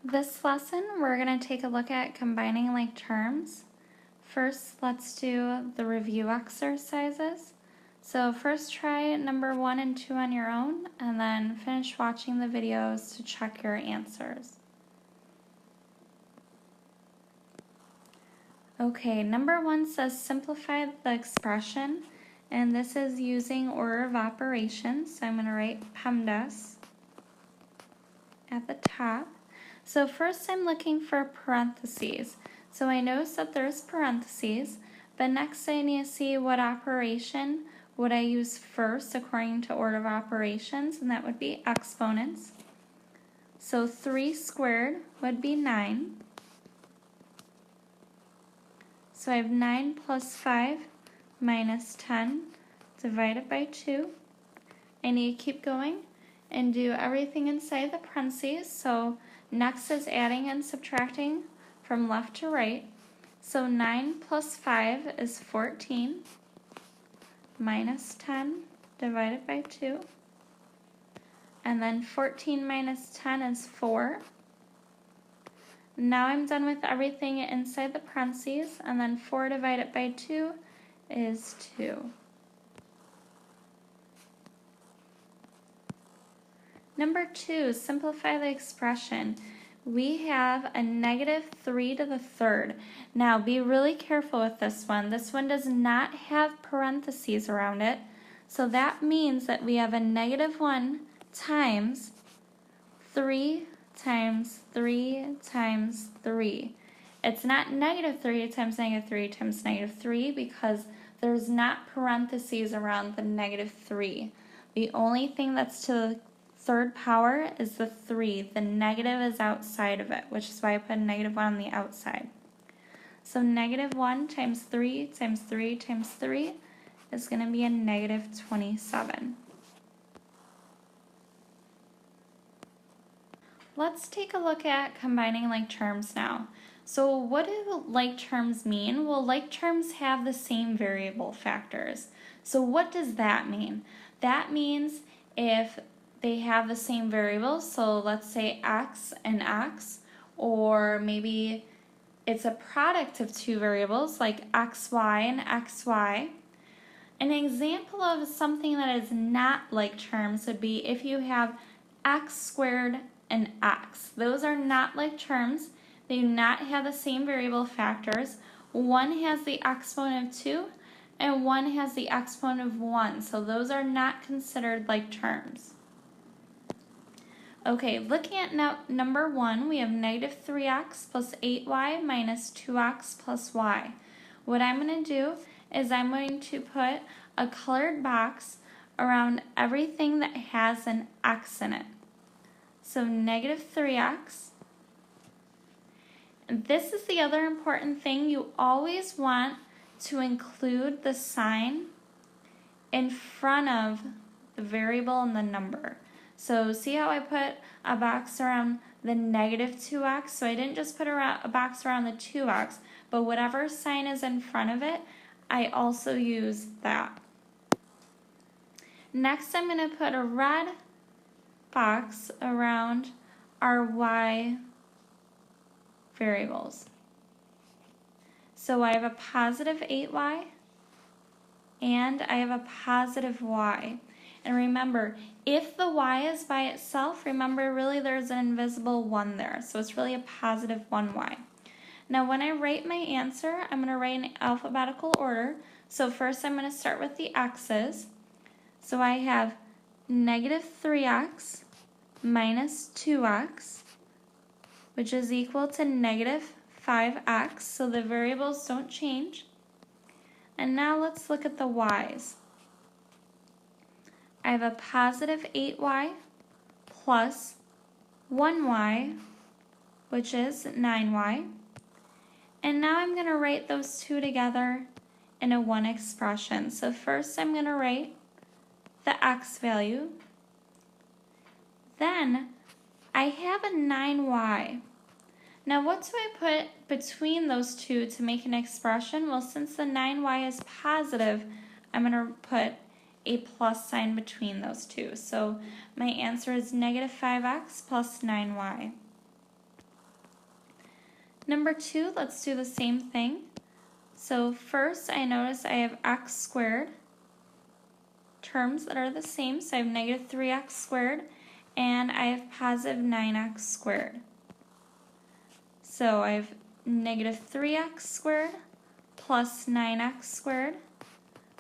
This lesson, we're going to take a look at combining like terms. First, let's do the review exercises. So first try number 1 and 2 on your own, and then finish watching the videos to check your answers. Okay, number 1 says simplify the expression, and this is using order of operations. So I'm going to write PEMDAS at the top. So first I'm looking for parentheses. So I notice that there's parentheses, but next I need to see what operation would I use first according to order of operations, and that would be exponents. So 3 squared would be 9. So I have 9 plus 5 minus 10 divided by 2. I need to keep going and do everything inside the parentheses. So next is adding and subtracting from left to right. So 9 plus 5 is 14 minus 10 divided by 2. And then 14 minus 10 is 4. Now I'm done with everything inside the parentheses, and then 4 divided by 2 is 2. Number 2, simplify the expression. We have a negative 3 to the third. Now be really careful with this one. This one does not have parentheses around it. So that means that we have a negative 1 times 3 times 3 times 3. It's not negative 3 times negative 3 times negative 3 because there's not parentheses around the negative 3. The only thing that's to the third power is the 3. The negative is outside of it, which is why I put a negative 1 on the outside. So negative 1 times 3 times 3 times 3 is going to be a negative 27. Let's take a look at combining like terms now. So what do like terms mean? Well, like terms have the same variable factors. So what does that mean? That means if they have the same variables, so let's say x and x, or maybe it's a product of two variables like xy and xy. An example of something that is not like terms would be if you have x squared and x. Those are not like terms. They do not have the same variable factors. One has the exponent of 2 and one has the exponent of 1. So those are not considered like terms. Okay, looking at number 1, we have negative 3x plus 8y minus 2x plus y. What I'm going to do is I'm going to put a colored box around everything that has an x in it. So negative 3x. And this is the other important thing. You always want to include the sign in front of the variable and the number. So see how I put a box around the negative 2x? So I didn't just put a box around the 2x, but whatever sign is in front of it, I also use that. Next, I'm going to put a red box around our y variables. So I have a positive 8y and I have a positive y. And remember, if the y is by itself, remember really there's an invisible 1 there. So it's really a positive 1y. Now when I write my answer, I'm going to write in alphabetical order. So first I'm going to start with the x's. So I have negative 3x minus 2x, which is equal to negative 5x. So the variables don't change. And now let's look at the y's. I have a positive 8y plus 1y, which is 9y. And now I'm going to write those two together in a one expression. So first I'm going to write the x value. Then I have a 9y. Now what do I put between those two to make an expression? Well, since the 9y is positive, I'm going to put a plus sign between those two. So my answer is negative 5x plus 9y. Number 2, let's do the same thing. So first I notice I have x squared, terms that are the same, so I have negative 3x squared, and I have positive 9x squared. So I have negative 3x squared plus 9x squared,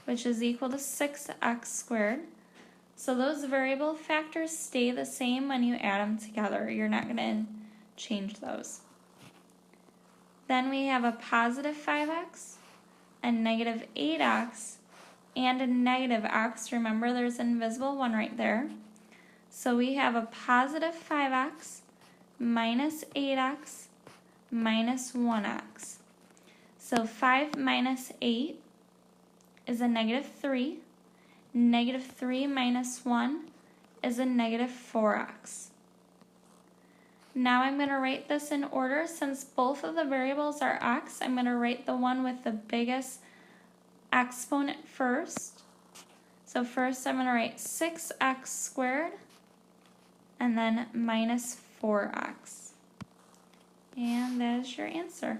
which is equal to 6x squared. So those variable factors stay the same when you add them together. You're not going to change those. Then we have a positive 5x, a negative 8x, and a negative x. Remember, there's an invisible 1 right there. So we have a positive 5x minus 8x minus 1x. So 5 minus 8 is a negative 3. Negative 3 minus 1 is a negative 4x. Now I'm going to write this in order. Since both of the variables are x, I'm going to write the one with the biggest exponent first. So first I'm going to write 6x squared and then minus 4x. And that is your answer.